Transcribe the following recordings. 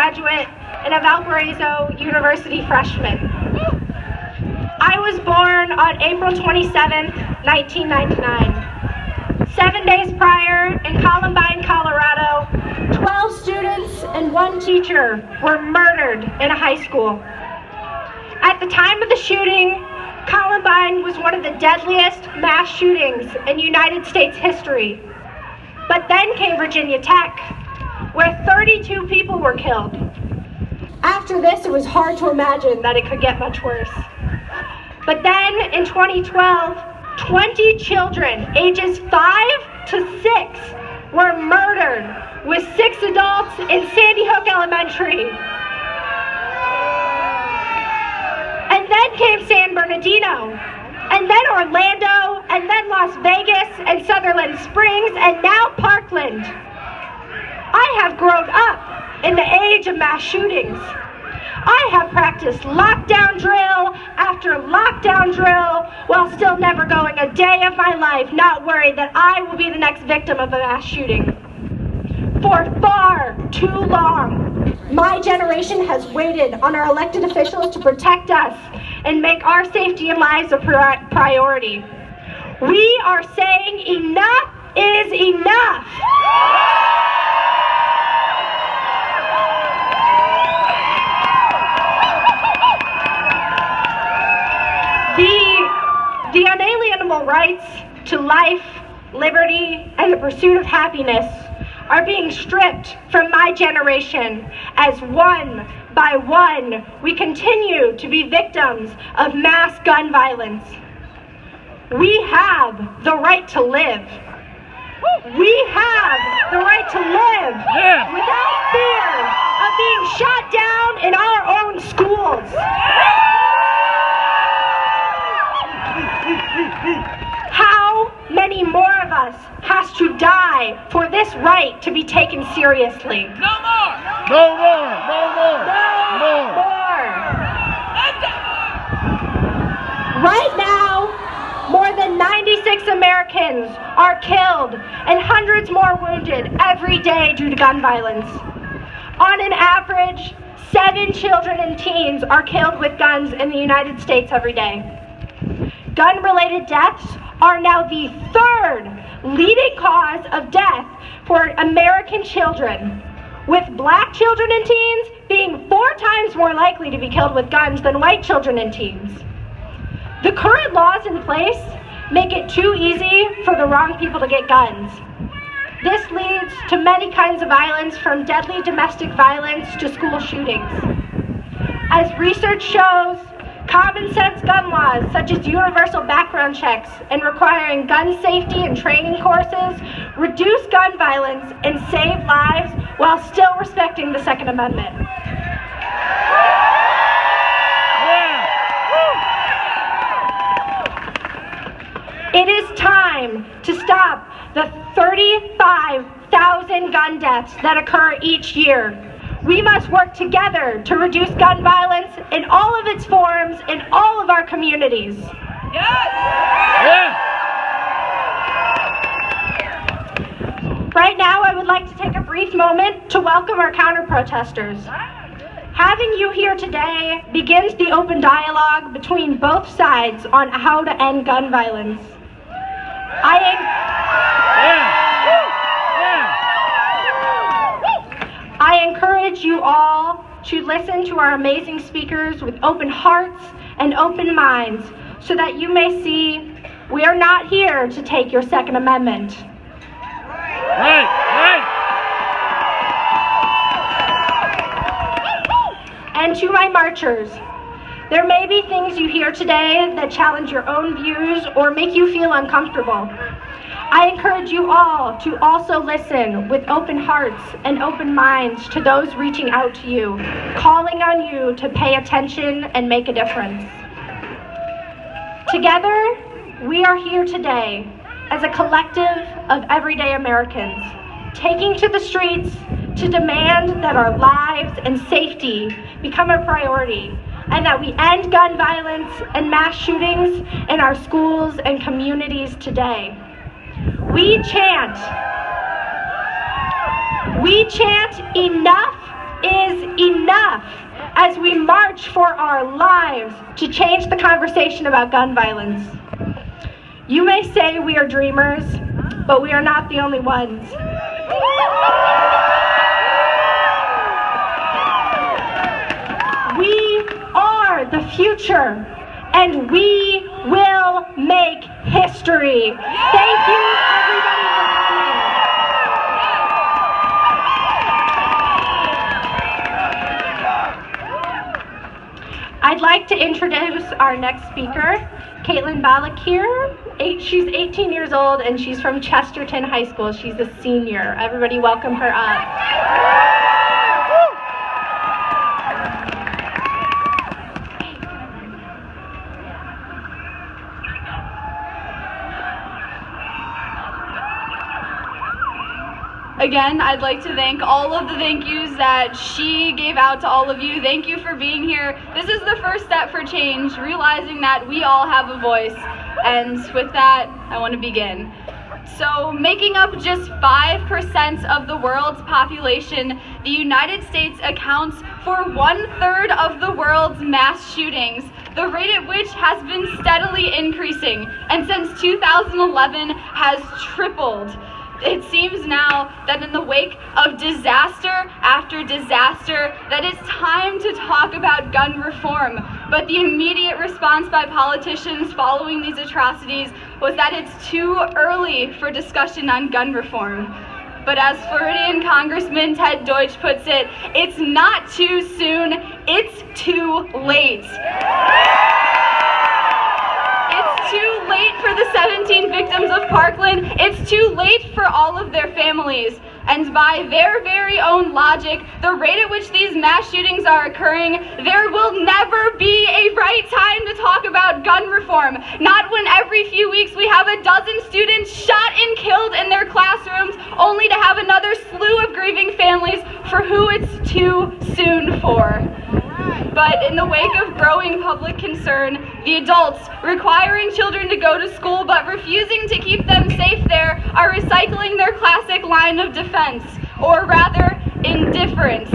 graduate and a Valparaiso University freshman. I was born on April 27, 1999. 7 days prior, in Columbine, Colorado, 12 students and 1 teacher were murdered in a high school. At the time of the shooting, Columbine was one of the deadliest mass shootings in United States history. But then came Virginia Tech, where 32 people were killed. After this, it was hard to imagine that it could get much worse. But then in 2012, 20 children ages 5 to 6 were murdered, with 6 adults in Sandy Hook Elementary. And then came San Bernardino, and then Orlando, and then Las Vegas and Sutherland Springs, and now Parkland. I have grown up in the age of mass shootings. I have practiced lockdown drill after lockdown drill while still never going a day of my life not worried that I will be the next victim of a mass shooting. For far too long, my generation has waited on our elected officials to protect us and make our safety and lives a priority. We are saying enough is enough. The unalienable rights to life, liberty, and the pursuit of happiness are being stripped from my generation as one by one we continue to be victims of mass gun violence. We have the right to live. We have the right to live without fear of being shot down in our own schools. How many more of us has to die for this right to be taken seriously? No more! No more! No more! No more! Right now, more than 96 Americans are killed and hundreds more wounded every day due to gun violence. On an average, 7 children and teens are killed with guns in the United States every day. Gun-related deaths are now the 3rd leading cause of death for American children, with Black children and teens being 4 times more likely to be killed with guns than white children and teens. The current laws in place make it too easy for the wrong people to get guns. This leads to many kinds of violence, from deadly domestic violence to school shootings. As research shows, common sense gun laws, such as universal background checks and requiring gun safety and training courses, reduce gun violence and save lives while still respecting the Second Amendment. It is time to stop the 35,000 gun deaths that occur each year. We must work together to reduce gun violence in all of its forms in all of our communities. Yes! Right now, I would like to take a brief moment to welcome our counter-protesters. Having you here today begins the open dialogue between both sides on how to end gun violence. I encourage you all to listen to our amazing speakers with open hearts and open minds so that you may see we are not here to take your Second Amendment. Right. And to my marchers, there may be things you hear today that challenge your own views or make you feel uncomfortable. I encourage you all to also listen with open hearts and open minds to those reaching out to you, calling on you to pay attention and make a difference. Together, we are here today as a collective of everyday Americans, taking to the streets to demand that our lives and safety become a priority, and that we end gun violence and mass shootings in our schools and communities today. We chant, enough is enough as we march for our lives to change the conversation about gun violence. You may say we are dreamers, but we are not the only ones. We are the future, and we will make history. Thank you, everybody, for coming. I'd like to introduce our next speaker, Caitlin Balakir. She's 18 years old, and she's from Chesterton High School. She's a senior. Everybody welcome her up. Again, I'd like to thank all of the thank yous that she gave out to all of you. Thank you for being here. This is the first step for change, realizing that we all have a voice. And with that, I want to begin. So, making up just 5% of the world's population, the United States accounts for 1/3 of the world's mass shootings, the rate at which has been steadily increasing, and since 2011 has tripled. It seems now that in the wake of disaster after disaster, that it's time to talk about gun reform. But the immediate response by politicians following these atrocities was that it's too early for discussion on gun reform. But as Floridian Congressman Ted Deutsch puts it, it's not too soon, it's too late. It's too late for the 17 victims of Parkland. It's too late for all of their families. And by their very own logic, the rate at which these mass shootings are occurring, there will never be a right time to talk about gun reform. Not when every few weeks we have a dozen students shot and killed in their classrooms, only to have another slew of grieving families for who it's too soon for. But in the wake of growing public concern, the adults requiring children to go to school but refusing to keep them safe there are recycling their classic line of defense, or rather, indifference,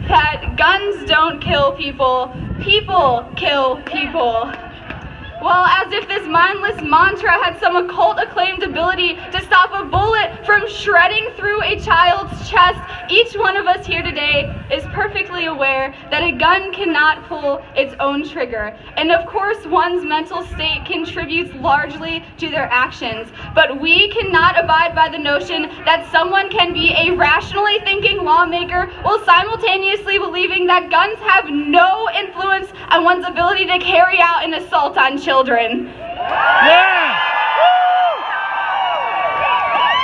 that guns don't kill people, people kill people. Well, as if this mindless mantra had some occult acclaimed ability to stop a bullet from shredding through a child's chest, each one of us here today is perfectly aware that a gun cannot pull its own trigger. And of course, one's mental state contributes largely to their actions. But we cannot abide by the notion that someone can be a rationally thinking lawmaker while simultaneously believing that guns have no influence on one's ability to carry out an assault on children. Yeah!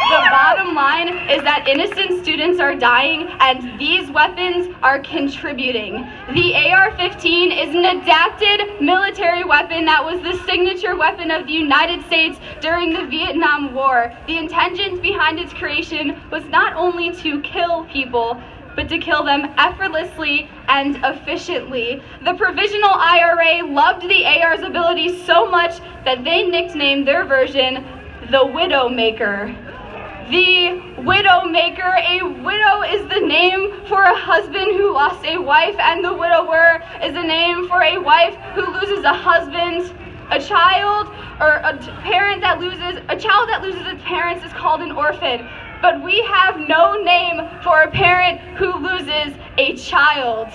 The bottom line is that innocent students are dying and these weapons are contributing. The AR-15 is an adapted military weapon that was the signature weapon of the United States during the Vietnam War. The intention behind its creation was not only to kill people, but to kill them effortlessly and efficiently. The provisional IRA loved the AR's ability so much that they nicknamed their version the Widowmaker. The Widowmaker. A widow is the name for a husband who lost a wife, and the widower is a name for a wife who loses a husband. A child or a parent that loses, a child that loses its parents is called an orphan. But we have no name for a parent who loses a child.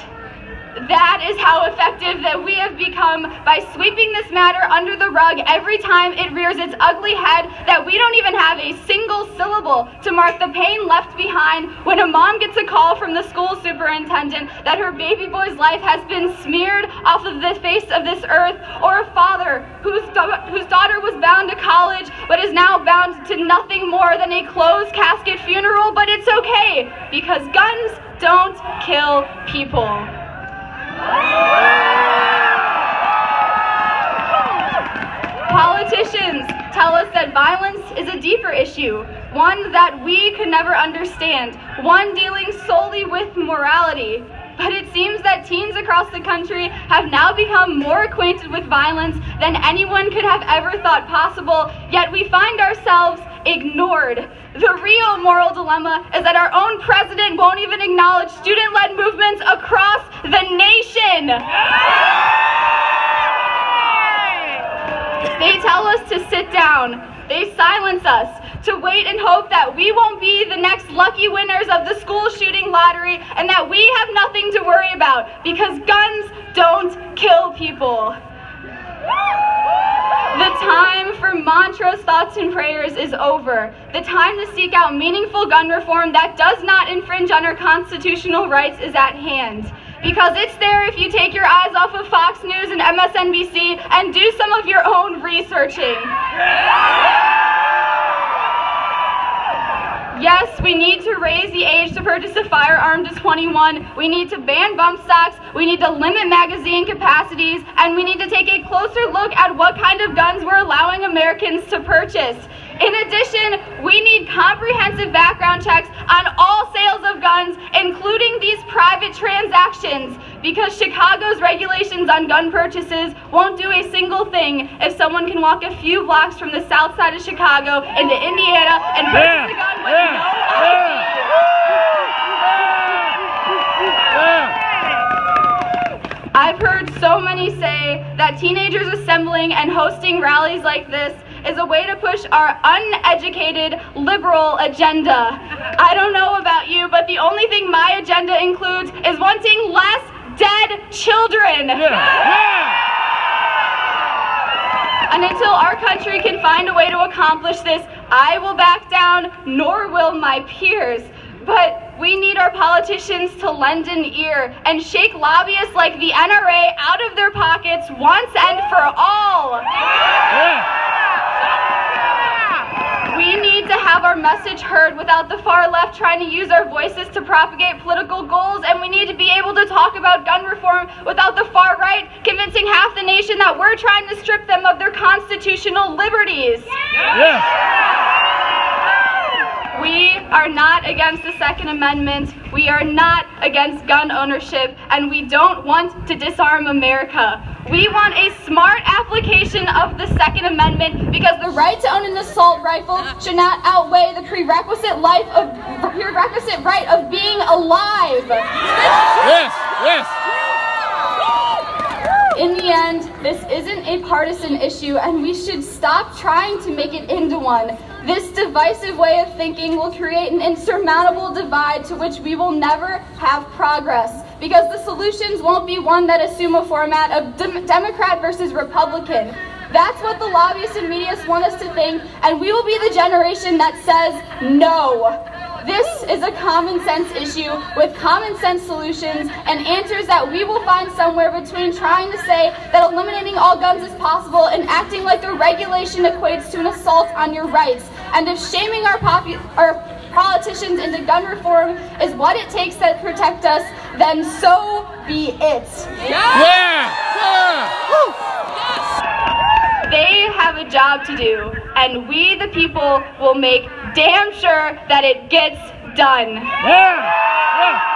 That is how effective that we have become by sweeping this matter under the rug every time it rears its ugly head, that we don't even have a single syllable to mark the pain left behind when a mom gets a call from the school superintendent that her baby boy's life has been smeared off of the face of this earth, or a father whose daughter was bound to college but is now bound to nothing more than a closed casket funeral. But it's okay, because guns don't kill people. Politicians tell us that violence is a deeper issue, one that we could never understand, one dealing solely with morality. But it seems that teens across the country have now become more acquainted with violence than anyone could have ever thought possible, yet we find ourselves ignored. The real moral dilemma is that our own president won't even acknowledge student-led movements across the nation. They tell us to sit down. They silence us, to wait and hope that we won't be the next lucky winners of the school shooting lottery and that we have nothing to worry about because guns don't kill people. The time for mantras, thoughts, and prayers is over. The time to seek out meaningful gun reform that does not infringe on our constitutional rights is at hand. Because it's there if you take your eyes off of Fox News and MSNBC and do some of your own researching. Yes, we need to raise the age to purchase a firearm to 21. We need to ban bump stocks. We need to limit magazine capacities. And we need to take a closer look at what kind of guns we're allowing Americans to purchase. In addition, we need comprehensive background checks on all sales of guns, including these private transactions, because Chicago's regulations on gun purchases won't do a single thing if someone can walk a few blocks from the south side of Chicago into Indiana and purchase a gun with no ID. I've heard so many say that teenagers assembling and hosting rallies like this is a way to push our uneducated liberal agenda. I don't know about you, but the only thing my agenda includes is wanting less dead children. And until our country can find a way to accomplish this, I will back down, nor will my peers. But we need our politicians to lend an ear and shake lobbyists like the NRA out of their pockets once and for all. We need to have our message heard without the far left trying to use our voices to propagate political goals, and we need to be able to talk about gun reform without the far right convincing half the nation that we're trying to strip them of their constitutional liberties. Yes. We are not against the Second Amendment, we are not against gun ownership, and we don't want to disarm America. We want a smart application of the Second Amendment because the right to own an assault rifle should not outweigh the prerequisite right of being alive. Yes. Yes. In the end, this isn't a partisan issue, and we should stop trying to make it into one. This divisive way of thinking will create an insurmountable divide to which we will never have progress, because the solutions won't be one that assume a format of Democrat versus Republican. That's what the lobbyists and media want us to think, and we will be the generation that says no. This is a common sense issue with common sense solutions and answers that we will find somewhere between trying to say that eliminating all guns is possible and acting like the regulation equates to an assault on your rights. And if shaming our politicians into gun reform is what it takes to protect us, then so be it. Yeah. They have a job to do, and we, the people, will make damn sure that it gets done. Yeah.